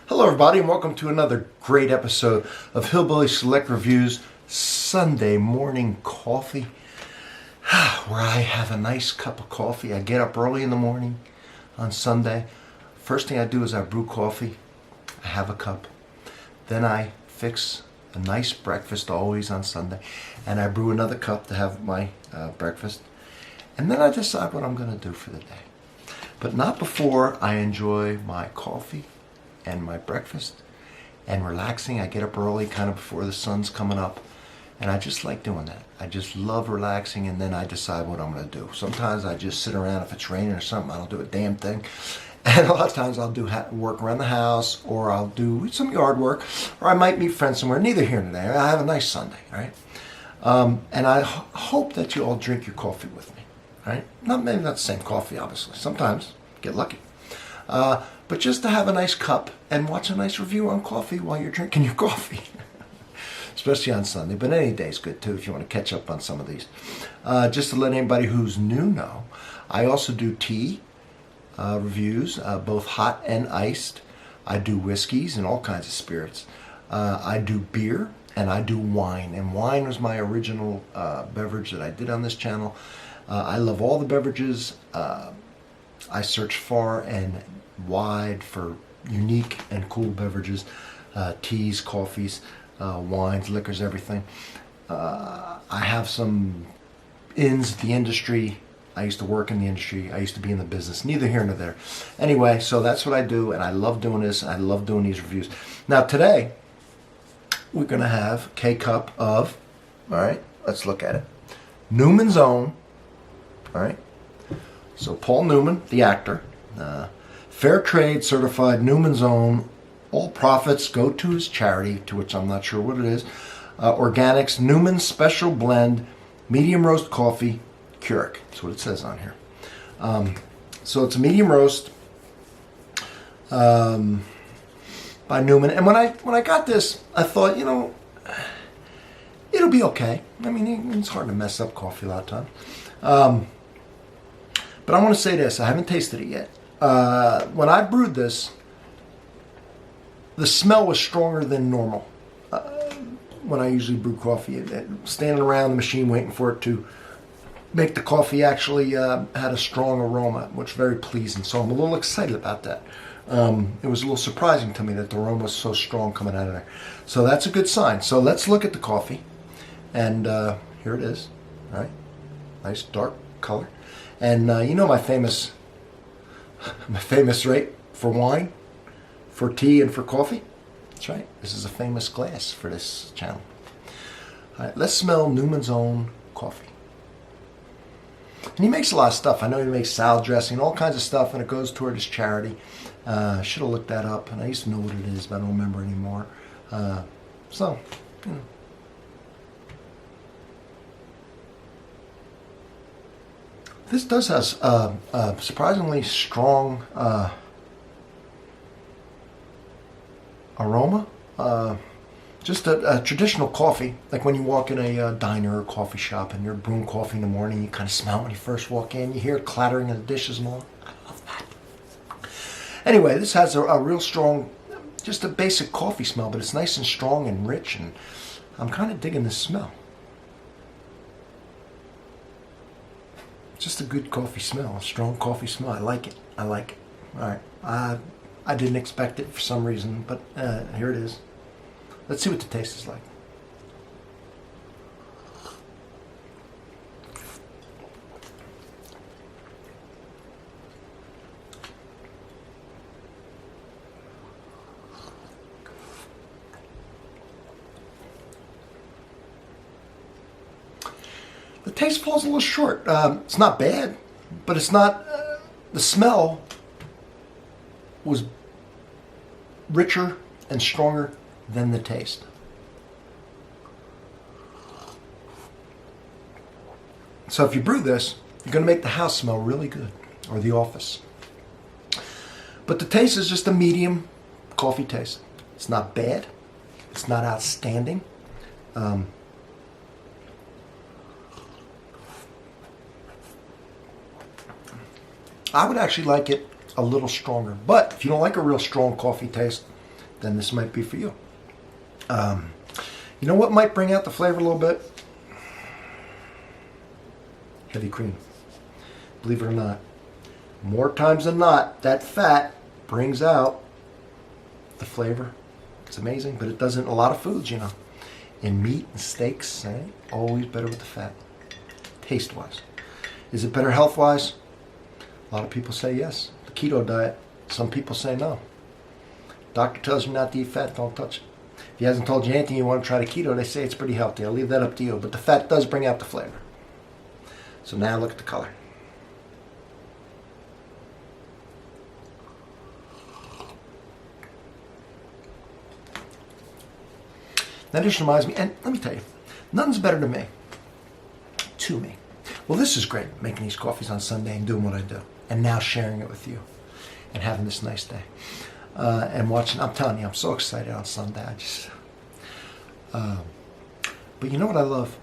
Hello everybody and welcome to another great episode of Hillbilly Select Reviews Sunday morning coffee, where I have a nice cup of coffee. I get up early in the morning on Sunday. First thing I do is I brew coffee. I have a cup. Then I fix a nice breakfast always on Sunday, and I brew another cup to have my breakfast. And then I decide what I'm going to do for the day. But not before I enjoy my coffee and my breakfast and relaxing. I get up early, kind of before the sun's coming up, and I just like doing that. I just love relaxing, and then I decide what I'm going to do. Sometimes I just sit around. If it's raining or something, I don't do a damn thing. And a lot of times I'll do work around the house, or I'll do some yard work, or I might meet friends somewhere. Neither here nor there. I have a nice Sunday, all right? And I hope that you all drink your coffee with me, all right? Maybe not the same coffee, obviously. Sometimes get lucky. But just to have a nice cup and watch a nice review on coffee while you're drinking your coffee. Especially on Sunday, but any day's good too if you want to catch up on some of these. Just to let anybody who's new know, I also do tea reviews, both hot and iced. I do whiskeys and all kinds of spirits. I do beer and I do wine. And wine was my original beverage that I did on this channel. I love all the beverages. I search far and wide for unique and cool beverages, teas, coffees, wines, liquors, everything. I have some ins at the industry. I used to work in the industry. I used to be in the business. Neither here nor there. Anyway, so that's what I do, and I love doing this. I love doing these reviews. Now today, we're going to have a K-Cup of, all right, let's look at it. Newman's Own, all right. So Paul Newman, the actor, fair trade certified Newman's Own. All profits go to his charity, to which I'm not sure what it is. Organics, Newman Special Blend, medium roast coffee, Keurig. That's what it says on here. So it's a medium roast by Newman. And when I got this, I thought, it'll be okay. I mean, it's hard to mess up coffee a lot of times. But I want to say this. I haven't tasted it yet. When I brewed this, the smell was stronger than normal. When I usually brew coffee, standing around the machine waiting for it to make the coffee actually had a strong aroma, which was very pleasing. So I'm a little excited about that. It was a little surprising to me that the aroma was so strong coming out of there. So that's a good sign. So let's look at the coffee. And here it is. All right. Nice dark color. And my famous rate for wine, for tea, and for coffee. That's right. This is a famous glass for this channel. All right, let's smell Newman's Own coffee. And he makes a lot of stuff. I know he makes salad dressing, all kinds of stuff, and it goes toward his charity. Should have looked that up, and I used to know what it is, but I don't remember anymore. This does have a surprisingly strong aroma. Just a traditional coffee, like when you walk in a diner or coffee shop and you're brewing coffee in the morning, you kind of smell it when you first walk in. You hear it clattering in the dishes and all. I love that. Anyway, this has a real strong, just a basic coffee smell, but it's nice and strong and rich, and I'm kind of digging this smell. Just a good coffee smell, a strong coffee smell. I like it. All right. I didn't expect it for some reason, but here it is. Let's see what the taste is like. The taste falls a little short. It's not bad, but it's not, the smell was richer and stronger than the taste. So if you brew this, you're going to make the house smell really good, or the office. But the taste is just a medium coffee taste. It's not bad. It's not outstanding. I would actually like it a little stronger. But if you don't like a real strong coffee taste, then this might be for you. You know what might bring out the flavor a little bit? Heavy cream. Believe it or not. More times than not, that fat brings out the flavor. It's amazing, but it doesn't in a lot of foods, you know. In meat and steaks, always better with the fat. Taste-wise. Is it better health-wise? A lot of people say yes. The keto diet. Some people say no. Doctor tells you not to eat fat, don't touch it. If he hasn't told you anything, you want to try the keto, they say it's pretty healthy. I'll leave that up to you. But the fat does bring out the flavor. So now look at the color. Now this reminds me, and let me tell you, nothing's better than me. To me. Well, this is great, making these coffees on Sunday and doing what I do. And now sharing it with you. And having this nice day. And watching, I'm telling you, I'm so excited on Sunday. But you know what I love?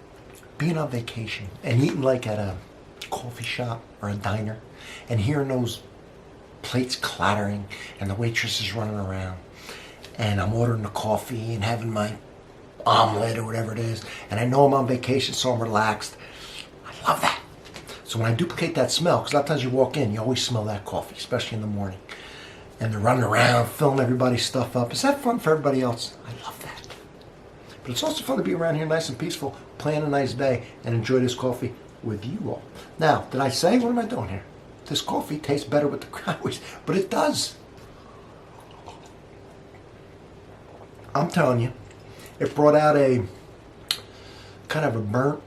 Being on vacation and eating like at a coffee shop or a diner and hearing those plates clattering and the waitress is running around and I'm ordering the coffee and having my omelet or whatever it is, and I know I'm on vacation, so I'm relaxed. I love that. So when I duplicate that smell, because a lot of times you walk in, you always smell that coffee, especially in the morning. And they're running around, filling everybody's stuff up. Is that fun for everybody else? I love that. But it's also fun to be around here nice and peaceful, plan a nice day, and enjoy this coffee with you all. Now, did I say, what am I doing here? This coffee tastes better with the crowd, but it does. I'm telling you, it brought out a kind of a burnt,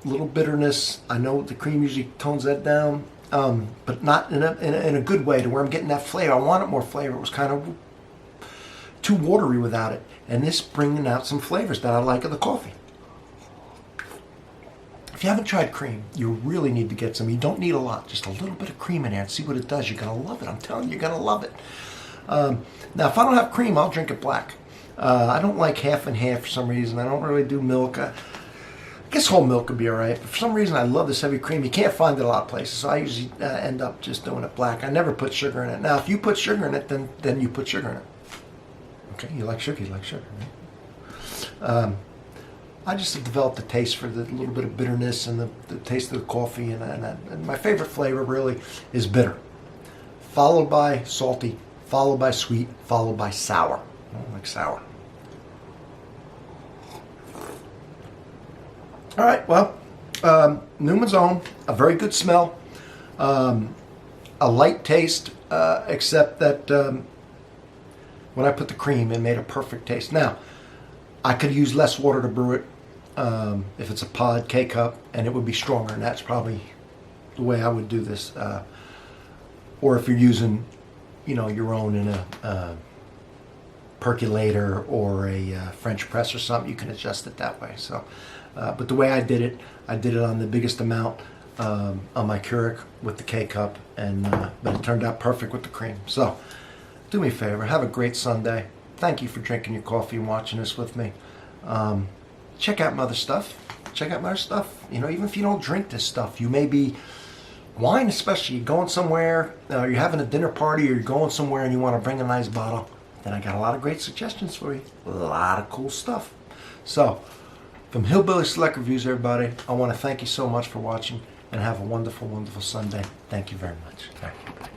little bitterness. I know the cream usually tones that down, but not in a good way to where I'm getting that flavor. I wanted more flavor. It was kind of too watery without it. And this bringing out some flavors that I like of the coffee. If you haven't tried cream, you really need to get some. You don't need a lot, just a little bit of cream in there and see what it does. You're going to love it. I'm telling you, you're going to love it. Now, if I don't have cream, I'll drink it black. I don't like half and half for some reason. I don't really do milk. I guess whole milk would be all right. But for some reason, I love this heavy cream. You can't find it a lot of places, so I usually end up just doing it black. I never put sugar in it. Now, if you put sugar in it, then you put sugar in it. Okay, you like sugar, right? I just have developed a taste for the little bit of bitterness and the taste of the coffee. And my favorite flavor really is bitter, followed by salty, followed by sweet, followed by sour. I don't like sour. All right, well, Newman's Own, a very good smell, a light taste, except that when I put the cream, it made a perfect taste. Now, I could use less water to brew it if it's a pod, K-cup, and it would be stronger, and that's probably the way I would do this. Or if you're using, your own in a percolator or a French press or something, you can adjust it that way. So, but the way I did it on the biggest amount on my Keurig with the K-cup, but it turned out perfect with the cream. So, do me a favor, have a great Sunday. Thank you for drinking your coffee and watching this with me. Check out my other stuff. Even if you don't drink this stuff, you may be wine, especially. You're going somewhere, you're having a dinner party, or you're going somewhere and you want to bring a nice bottle. Then I got a lot of great suggestions for you. A lot of cool stuff. So, from Hillbilly Select Reviews, everybody, I want to thank you so much for watching and have a wonderful, wonderful Sunday. Thank you very much. All right.